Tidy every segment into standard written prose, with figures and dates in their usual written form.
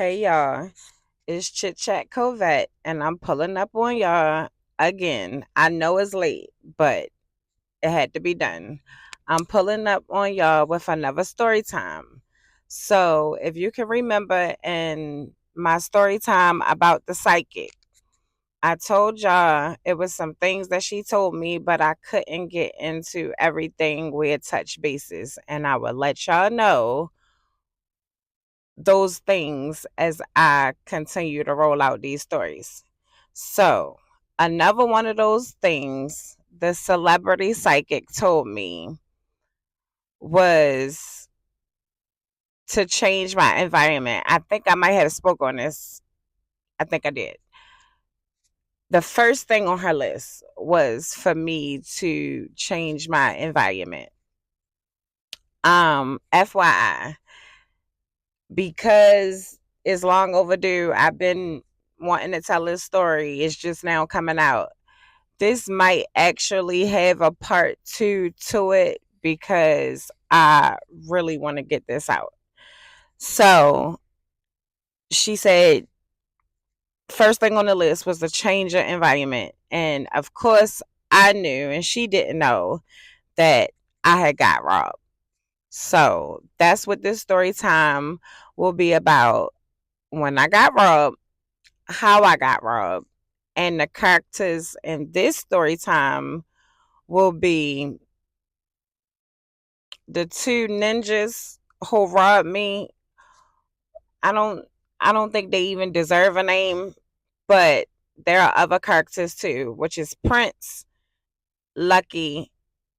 Hey y'all, it's Chit Chat Covette, and I'm pulling up on y'all again. I know it's late, but it had to be done. I'm pulling up on y'all with another story time. So, if you can remember in my story time about the psychic, I told y'all it was some things that she told me, but I couldn't get into everything with touch bases, and I would let y'all know those things as I continue to roll out these stories. So, another one of those things the celebrity psychic told me was to change my environment. I think I might have spoke on this. I think I did. The first thing on her list was for me to change my environment. FYI, because it's long overdue. I've been wanting to tell this story. It's just now coming out. This might actually have a part two to it because I really want to get this out. So she said, first thing on the list was the change of environment. And of course, I knew, and she didn't know that I had got robbed. So that's what this story time will be about. When I got robbed, how I got robbed, and the characters in this story time will be the two ninjas who robbed me. I don't I don't think they even deserve a name, but there are other characters too, which is Prince, Lucky,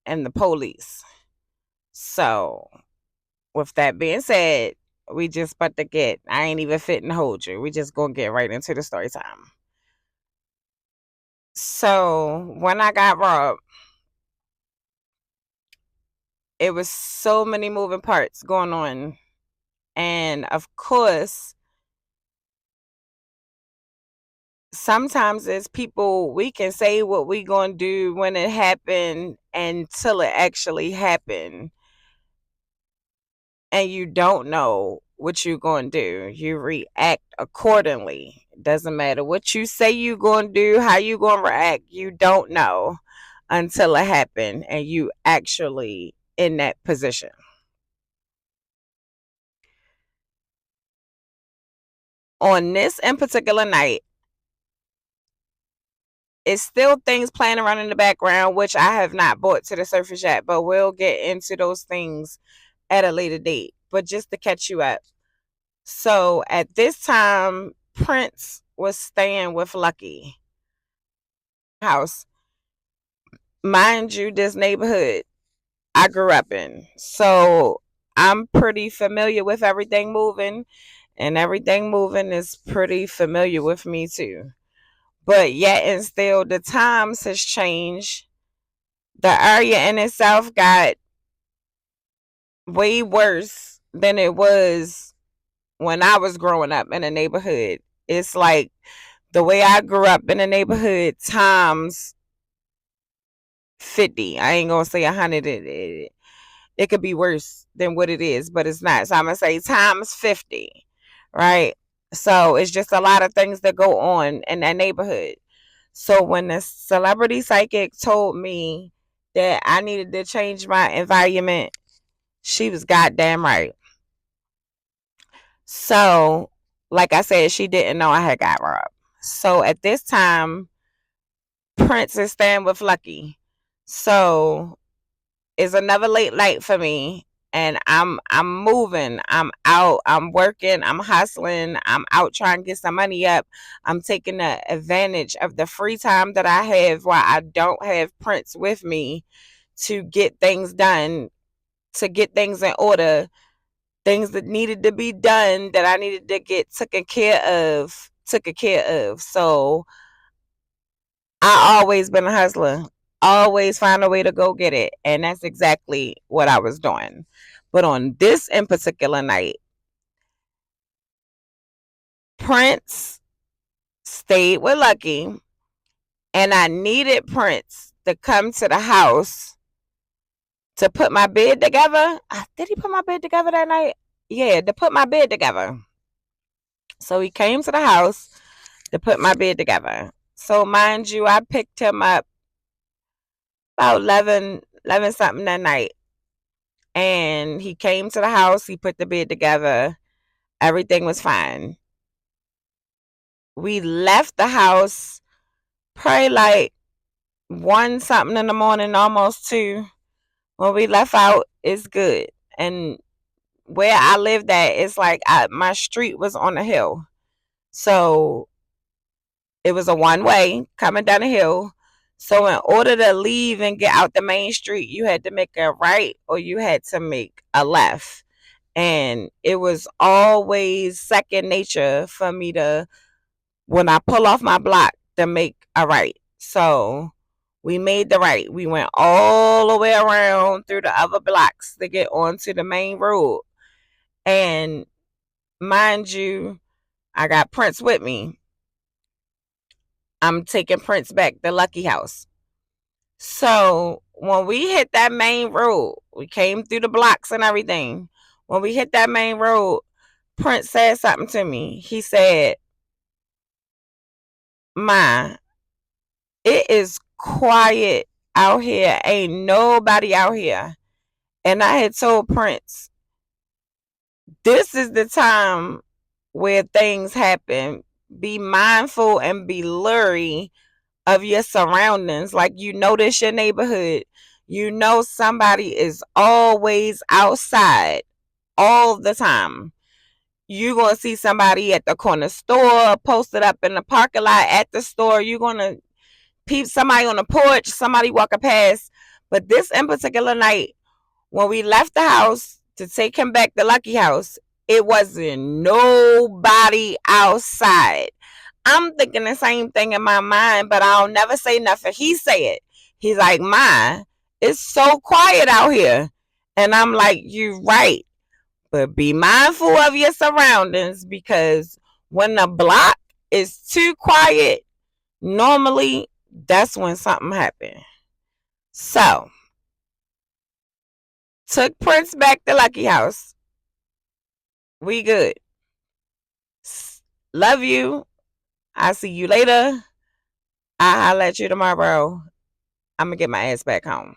and the police. So with that being said, we just about to get I ain't even fitting to hold you. We just gonna get right into the story time. So when I got robbed, it was so many moving parts going on. And of course, sometimes as people, we can say what we going to do when it happened until it actually happened. And you don't know what you're going to do. You react accordingly. It doesn't matter what you say you're going to do, how you going to react. You don't know until it happened and you actually in that position. On this in particular night, it's still things playing around in the background, which I have not brought to the surface yet, but we'll get into those things at a later date. But just to catch you up. So at this time, Prince was staying with Lucky house. Mind you, this neighborhood I grew up in. So I'm pretty familiar with everything moving, and everything moving is pretty familiar with me too. But yet and still, the times has changed. The area in itself got way worse than it was when I was growing up in a neighborhood. It's like the way I grew up in a neighborhood times 50. I ain't gonna say 100. It could be worse than what it is, but it's not. So I'm gonna say times 50, right? So it's just a lot of things that go on in that neighborhood. So when the celebrity psychic told me that I needed to change my environment, she was goddamn right. So, like I said, she didn't know I had got robbed. So at this time, Prince is staying with Lucky. So it's another late night for me. And I'm moving. I'm out. I'm working. I'm hustling. I'm out trying to get some money up. I'm taking advantage of the free time that I have while I don't have Prince with me to get things done, to get things in order, things that needed to be done that I needed to get taken care of. So I always been a hustler. Always find a way to go get it. And that's exactly what I was doing. But on this in particular night, Prince stayed with Lucky, and I needed Prince to come to the house to put my bed together. Did he put my bed together that night? Yeah, to put my bed together. So he came to the house to put my bed together. So mind you, I picked him up about 11 something that night. And he came to the house, he put the bed together. Everything was fine. We left the house probably like 1 something in the morning, almost 2. When we left out, it's good. And where I lived at, it's like my street was on a hill. So it was a one way coming down the hill. So in order to leave and get out the main street, you had to make a right or you had to make a left. And it was always second nature for me to, when I pull off my block, to make a right. So we made the right. We went all the way around through the other blocks to get onto the main road. And mind you, I got Prince with me. I'm taking Prince back to Lucky House. So when we hit that main road, we came through the blocks and everything. When we hit that main road, Prince said something to me. He said, "Ma, it is quiet out here. Ain't nobody out here." And I had told Prince, this is the time where things happen. Be mindful and be leery of your surroundings. Like, you know, this your neighborhood. You know somebody is always outside all the time. You're going to see somebody at the corner store, posted up in the parking lot at the store. You're going to peep somebody on the porch, somebody walking past. But this in particular night, when we left the house to take him back to Lucky House, it wasn't nobody outside. I'm thinking the same thing in my mind, but I'll never say nothing. He said, he's like, "Ma, it's so quiet out here." And I'm like, "You right. But be mindful of your surroundings, because when the block is too quiet, normally that's when something happened." So, took Prince back to Lucky House. We good. Love you. I'll see you later. I'll holler at you tomorrow. I'm going to get my ass back home.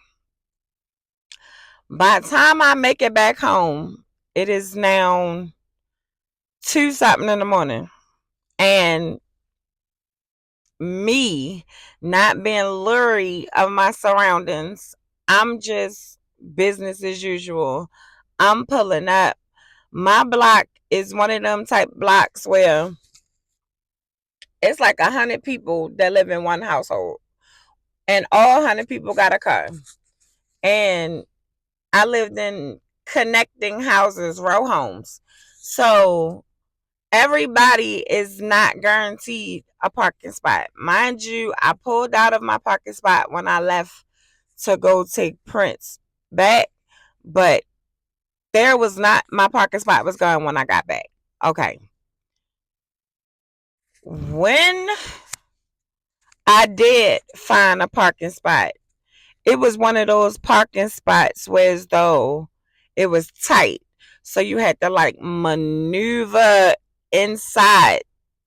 By the time I make it back home, it is now 2 something in the morning. And me not being leery of my surroundings, I'm just business as usual. I'm pulling up. My block is one of them type blocks where it's like 100 people that live in one household, and all 100 people got a car. And I lived in connecting houses, row homes. So everybody is not guaranteed a parking spot. Mind you, I pulled out of my parking spot when I left to go take Prince back, but there was not, my parking spot was gone when I got back. Okay. When I did find a parking spot, it was one of those parking spots where as though it was tight. So you had to like maneuver inside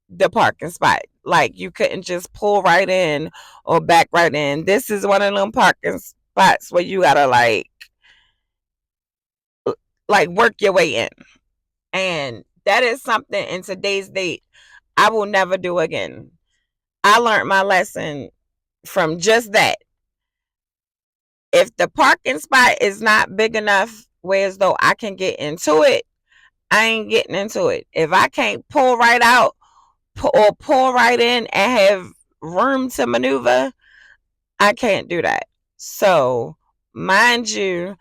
the parking spot. Like, you couldn't just pull right in or back right in. This is one of them parking spots where you gotta like work your way in. And that is something in today's date I will never do again. I learned my lesson from just that. If the parking spot is not big enough where as though I can get into it, I ain't getting into it. If I can't pull right out or pull right in and have room to maneuver, I can't do that. So, mind you,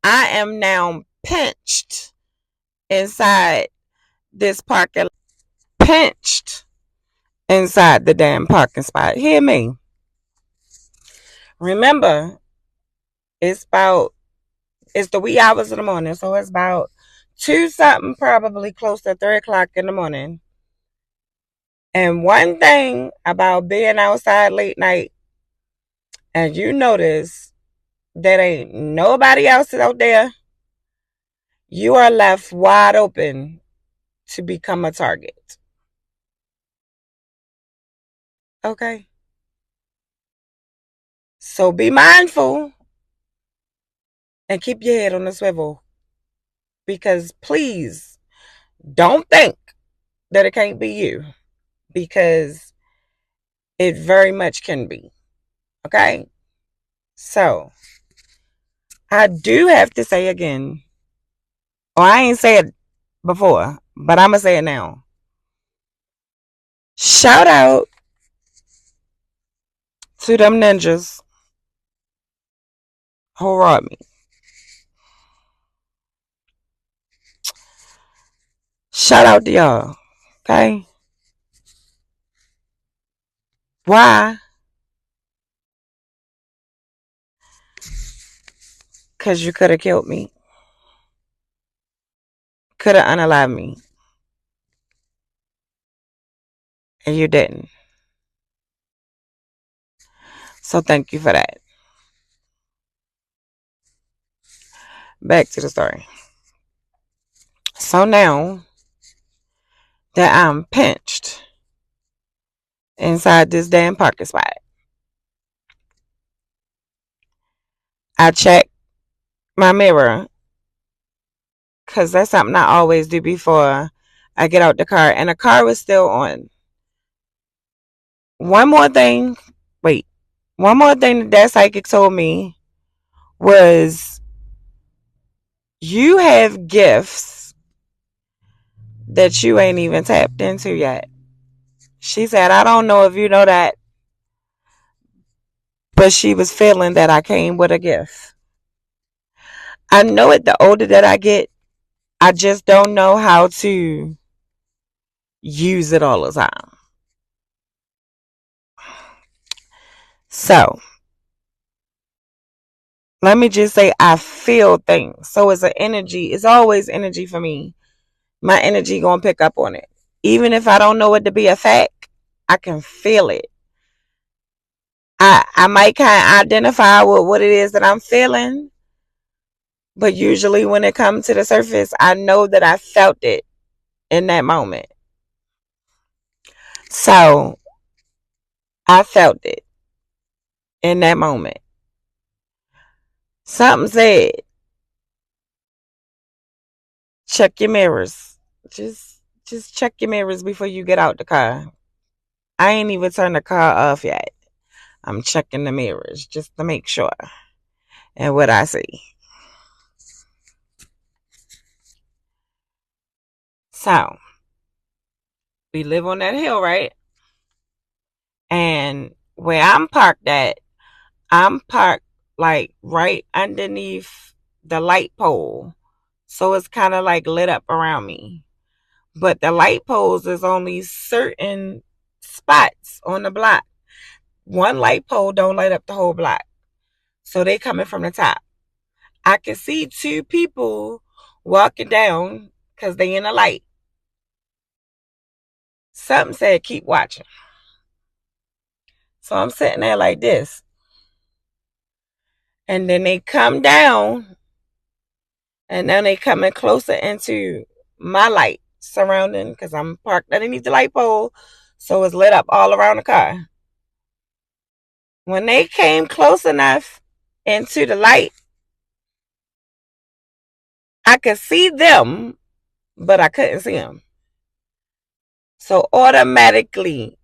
I am now pinched inside this parking, pinched inside the damn parking spot. Hear me? Remember, it's the wee hours of the morning, so it's about 2 something, probably close to 3 o'clock in the morning. And one thing about being outside late night, and you notice that ain't nobody else out there, you are left wide open to become a target. Okay? So be mindful and keep your head on the swivel. Because please don't think that it can't be you. Because it very much can be. Okay? So I do have to say again, or I ain't said it before, but I'm going to say it now. Shout out to them ninjas who robbed me. Shout out to y'all. Okay? Why? Because you could have killed me. Could have unalived me. And you didn't. So thank you for that. Back to the story. So now that I'm pinched inside this damn parking spot, I check my mirror because that's something I always do before I get out the car. And the car was still on. One more thing. Wait. One more thing that psychic told me was you have gifts that you ain't even tapped into yet. She said, I don't know if you know that, but she was feeling that I came with a gift. I know it the older that I get, I just don't know how to use it all the time. So, let me just say I feel things. So it's an energy. It's always energy for me. My energy gonna pick up on it. Even if I don't know it to be a fact, I can feel it. I might kind of identify with what it is that I'm feeling, but usually when it comes to the surface, I know that I felt it in that moment. So I felt it in that moment. Something said, check your mirrors. Just check your mirrors before you get out the car. I ain't even turned the car off yet. I'm checking the mirrors just to make sure. And what I see. So we live on that hill, right? And where I'm parked at, I'm parked like right underneath the light pole. So it's kind of like lit up around me. But the light poles is only certain spots on the block. One light pole don't light up the whole block. So they coming from the top. I can see two people walking down because they in the light. Something said keep watching. So I'm sitting there like this. And then they come down and now they coming closer into my light surrounding because I'm parked underneath the light pole. So it's lit up all around the car. When they came close enough into the light, I could see them, but I couldn't see them. So automatically,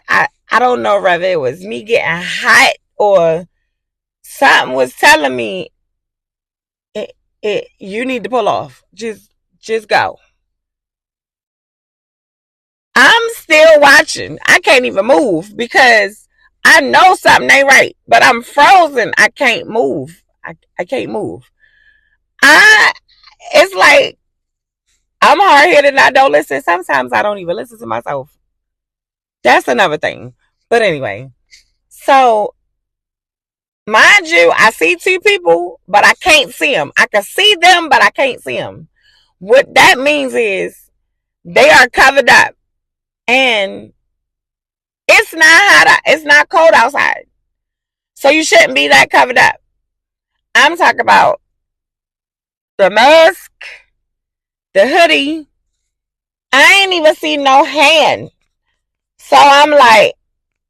I don't know whether it was me getting hot or something was telling me you need to pull off. Just go. I'm still watching. I can't even move because I know something ain't right, but I'm frozen. I can't move. I can't move. It's like I'm hard headed and I don't listen. Sometimes I don't even listen to myself. That's another thing. But anyway, so mind you, I see two people, but I can't see them. I can see them, but I can't see them. What that means is they are covered up, and it's not hot. It's not cold outside, so you shouldn't be that covered up. I'm talking about the mask, the hoodie. I ain't even see no hand. So I'm like,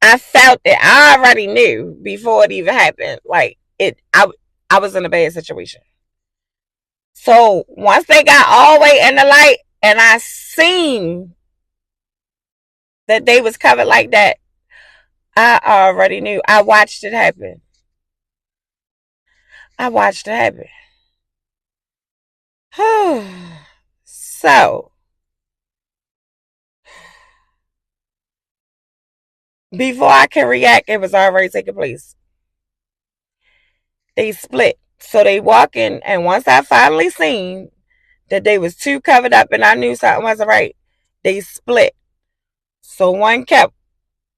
I felt it. I already knew before it even happened. Like it, I was in a bad situation. So once they got all the way in the light, and I seen that they was covered like that, I already knew. I watched it happen. I watched it happen. So before I can react, it was already taking place. They split. So they walking, and once I finally seen that they was too covered up and I knew something wasn't right, they split. So one kept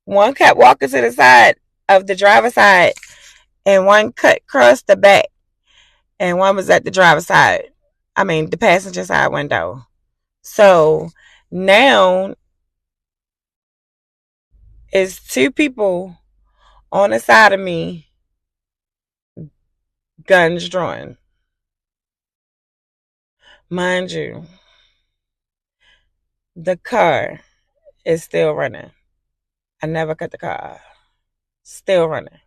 walking to the side of the driver's side, and one cut across the back, and one was at the driver's side. I mean the passenger side window. So now it's two people on the side of me, guns drawn. Mind you, the car is still running. I never cut the car off. Still running.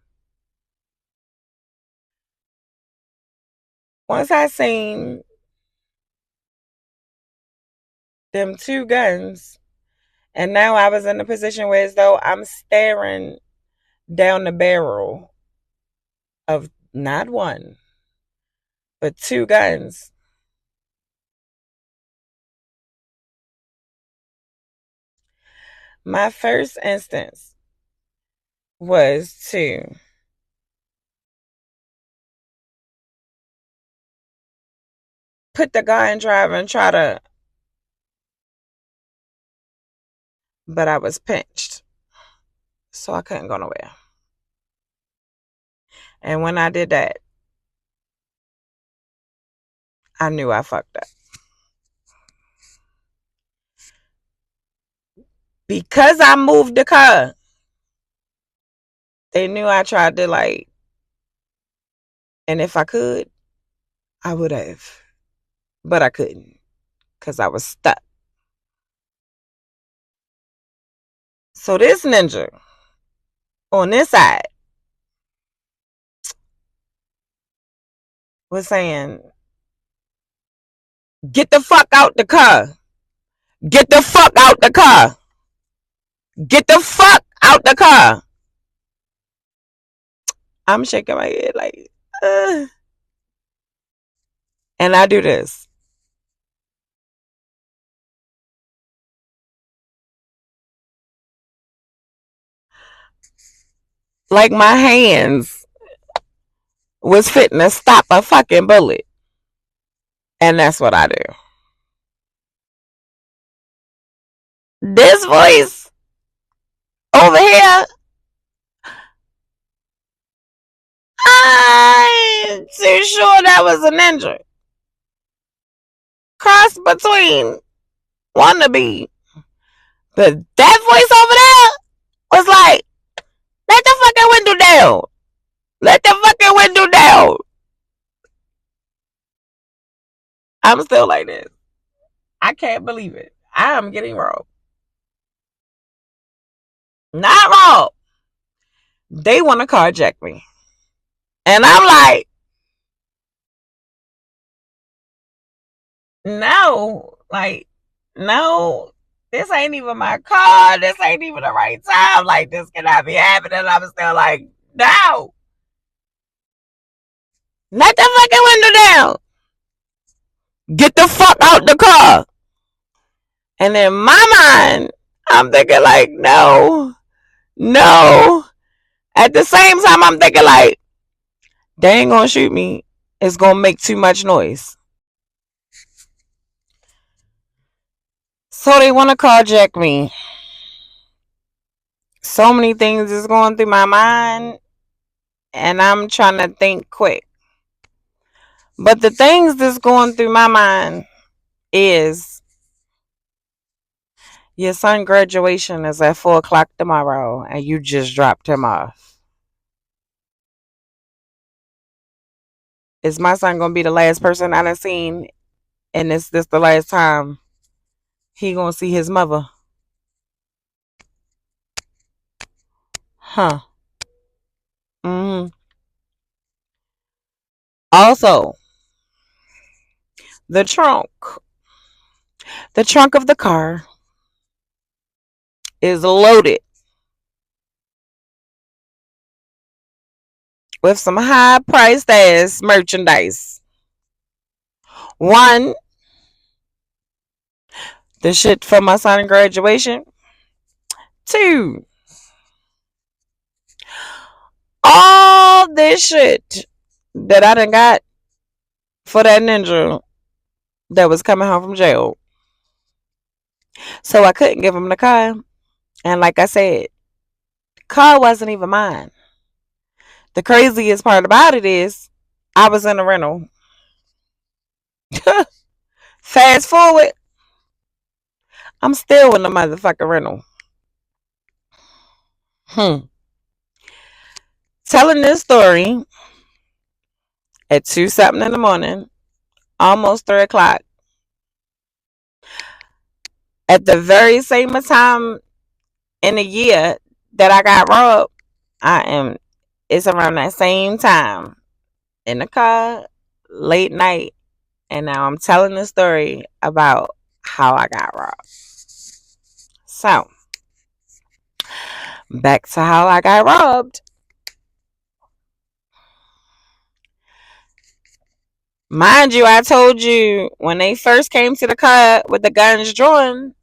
Once I seen them two guns, and now I was in a position where as though I'm staring down the barrel of not one, but two guns. My first instance was to put the guy in drive and try to, but I was pinched, so I couldn't go nowhere. And when I did that, I knew I fucked up. Because I moved the car, they knew I tried to like, and if I could, I would have. But I couldn't because I was stuck. So this ninja on this side was saying, get the fuck out the car. Get the fuck out the car. Get the fuck out the car. I'm shaking my head like, and I do this. Like my hands was fitting to stop a fucking bullet. And that's what I do. This voice over here, I'm too sure that was a ninja. Cross between wannabe. But that voice over there was like, let the fucking window down. Let the fucking window down. I'm still like this. I can't believe it. I am getting robbed. Not robbed. They want to carjack me. And I'm like, no. Like, no. This ain't even my car. This ain't even the right time. Like, this cannot be happening. I'm still like, no. Let the fucking window down. Get the fuck out the car. And in my mind, I'm thinking like, no, no. At the same time, I'm thinking like, they ain't gonna shoot me. It's gonna make too much noise. So they wanna carjack me. So many things is going through my mind, and I'm trying to think quick. But the things that's going through my mind is your son graduation is at 4 o'clock tomorrow, and you just dropped him off. Is my son gonna be the last person I done seen, and is this the last time he gonna see his mother? Huh. Hmm. Also, the trunk. The trunk of the car is loaded with some high priced ass merchandise. One, the shit for my son's graduation. Two, all this shit that I done got for that ninja that was coming home from jail. So I couldn't give him the car. And like I said, car wasn't even mine. The craziest part about it is I was in a rental. Fast forward, I'm still in the motherfucking rental. Hmm. Telling this story at 2 something in the morning, almost 3 o'clock, at the very same time in the year that I got robbed. It's around that same time in the car, late night, and now I'm telling the story about how I got robbed. So, back to how I got robbed. Mind you, I told you when they first came to the car with the guns drawn,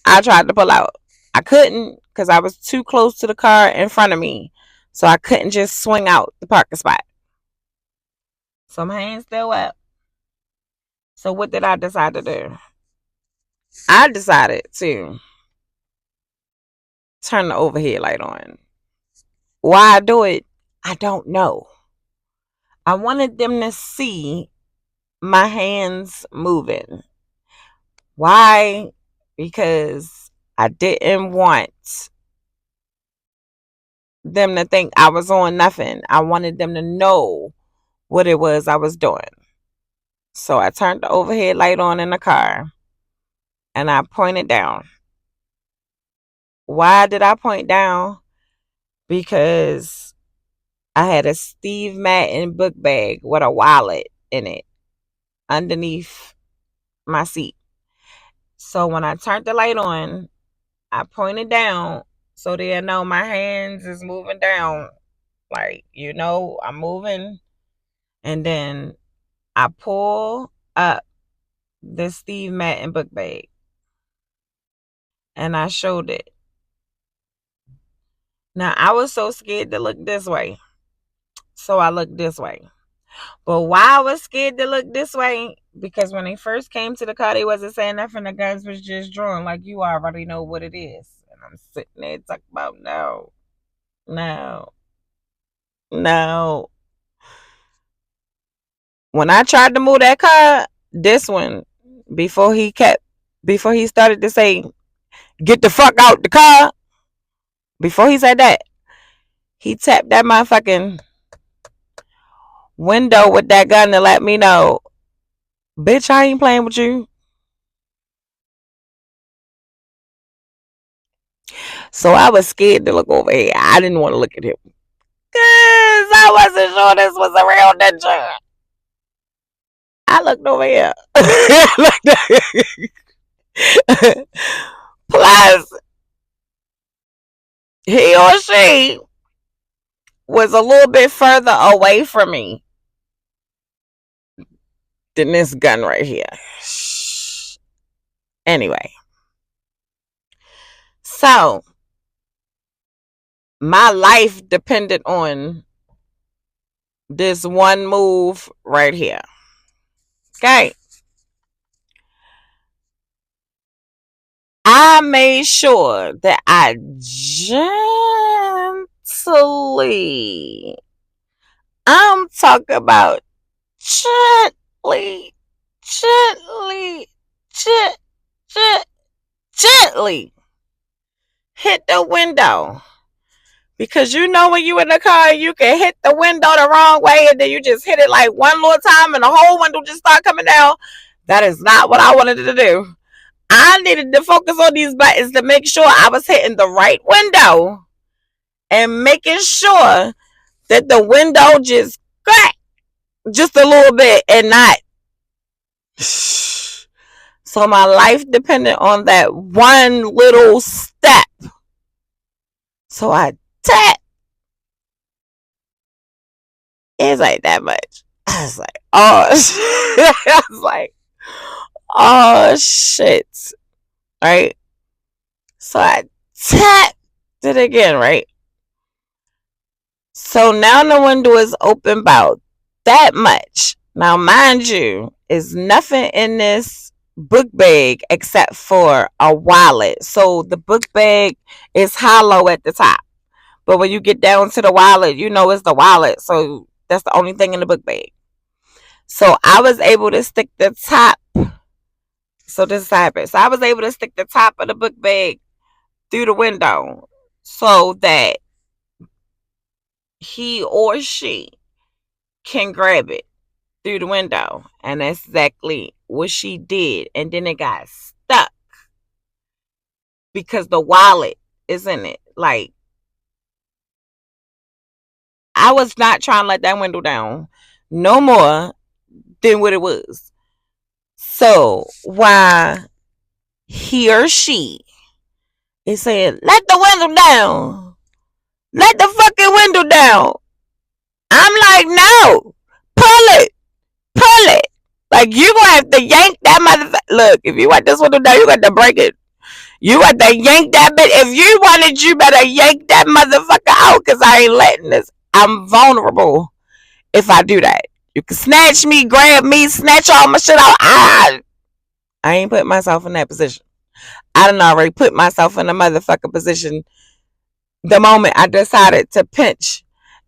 I tried to pull out. I couldn't because I was too close to the car in front of me. So I couldn't just swing out the parking spot. So my hands still up. So what did I decide to do? I decided to turn the overhead light on. Why I do it, I don't know. I wanted them to see my hands moving. Why? Because I didn't want them to think I was on nothing. I wanted them to know what it was I was doing. So I turned the overhead light on in the car and I pointed down. Why did I point down? Because I had a Steve Madden book bag with a wallet in it underneath my seat. So when I turned the light on, I pointed down so they know my hands is moving down. Like, I'm moving. And then I pull up the Steve Madden book bag and I showed it. Now, I was so scared to look this way. So I looked this way. But why I was scared to look this way? Because when they first came to the car, they wasn't saying nothing. The guns was just drawn. Like, you already know what it is. And I'm sitting there talking about, no, no, no. When I tried to move that car, this one, before before he started to say, get the fuck out the car, before he said that, he tapped that motherfucking window with that gun to let me know, bitch, I ain't playing with you. So I was scared to look over here. I didn't want to look at him. Cause I wasn't sure this was a real ninja. I looked over here. Plus, he or she was a little bit further away from me than this gun right here. Anyway, so my life depended on this one move right here. Okay. I made sure that I gently, I'm talking about gently, gently, gent, gent, gently hit the window. Because when you in the car, you can hit the window the wrong way and then you just hit it like one little time and the whole window just start coming down. That is not what I wanted to do. I needed to focus on these buttons to make sure I was hitting the right window and making sure that the window just cracked just a little bit and not. So my life depended on that one little step. So I tapped. It's like that much. I was like, oh, I was like, oh shit, right? So I tapped it again, right? So now the window is open about that much. Now, mind you, is nothing in this book bag except for a wallet. So the book bag is hollow at the top. But when you get down to the wallet, you know it's the wallet. So that's the only thing in the book bag. So I was able to stick the top. So this is happened. So I was able to stick the top of the book bag through the window so that he or she can grab it through the window. And that's exactly what she did. And then it got stuck because the wallet is in it. Like, I was not trying to let that window down no more than what it was. So why he or she is saying, let the window down. Let the fucking window down. I'm like, no. Pull it. Pull it. Like, you gonna have to yank that motherfucker. Look, if you want this window down, you got to break it. You got to yank that bit. If you want it, you better yank that motherfucker out, because I ain't letting this. I'm vulnerable if I do that. You can snatch me, grab me, snatch all my shit out. I ain't put myself in that position. I done already put myself in a motherfucking position the moment I decided to pinch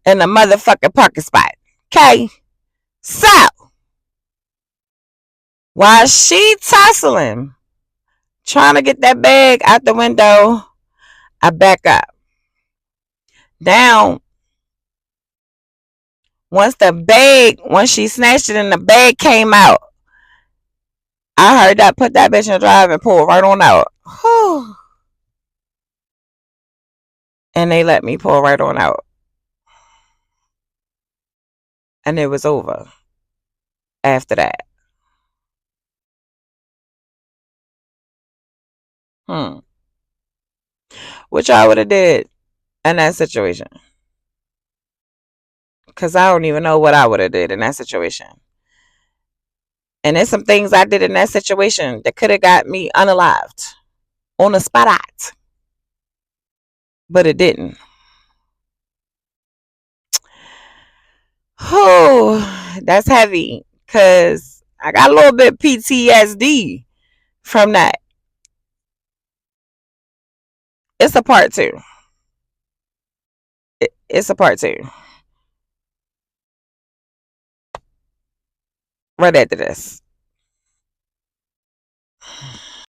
in a motherfucking parking spot. Okay? So, while she tussling, trying to get that bag out the window, I back up. Down. Once she snatched it and the bag came out, I heard that put that bitch in drive and pull right on out. Whew. And they let me pull right on out. And it was over after that. What y'all would have did in that situation? Because I don't even know what I would have did in that situation. And there's some things I did in that situation that could have got me unalived on the spot. But it didn't. Oh, that's heavy. Because I got a little bit PTSD from that. It's a part two. It's a part two. Right after this.